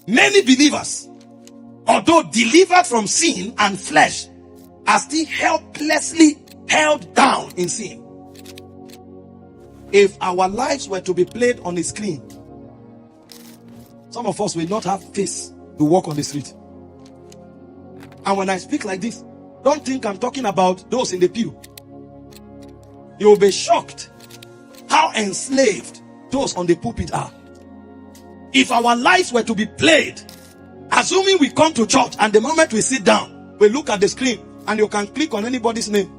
Many believers, although delivered from sin and flesh, are still helplessly held down in sin. If our lives were to be played on a screen, some of us will not have face to walk on the street. And when I speak like this, don't think I'm talking about those in the pew. You will be shocked how enslaved those on the pulpit are. If our lives were to be played, assuming we come to church and the moment we sit down, we look at the screen and you can click on anybody's name.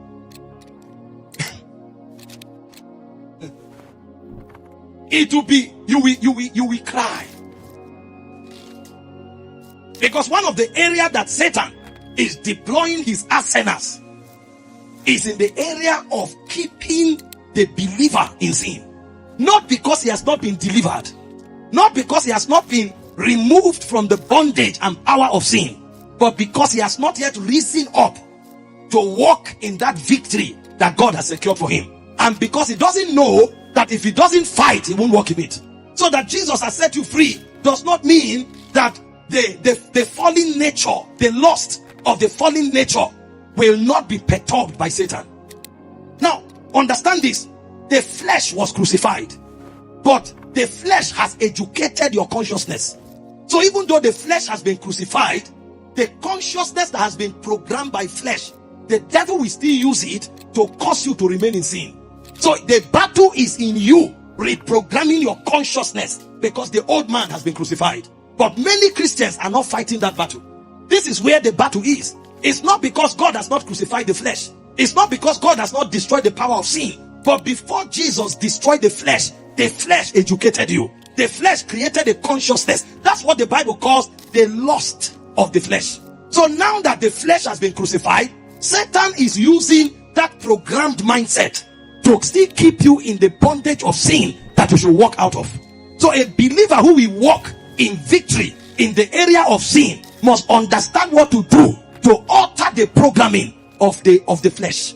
It will be, you will cry. Because one of the areas that Satan is deploying his arsenals is in the area of keeping the believer in sin. Not because he has not been delivered, not because he has not been removed from the bondage and power of sin, but because he has not yet risen up to walk in that victory that God has secured for him. And because he doesn't know that if he doesn't fight, he won't walk in it. So that Jesus has set you free does not mean that the fallen nature, the lust of the fallen nature will not be perturbed by Satan. Now, understand this. The flesh was crucified, but the flesh has educated your consciousness. So even though the flesh has been crucified, the consciousness that has been programmed by flesh, the devil will still use it to cause you to remain in sin. So the battle is in you reprogramming your consciousness, because the old man has been crucified. But many Christians are not fighting that battle. This is where the battle is. It's not because God has not crucified the flesh. It's not because God has not destroyed the power of sin. But before Jesus destroyed the flesh educated you. The flesh created a consciousness. That's what the Bible calls the lust of the flesh. So now that the flesh has been crucified, Satan is using that programmed mindset to still keep you in the bondage of sin that you should walk out of. So a believer who will walk in victory in the area of sin must understand what to do to alter the programming of the flesh.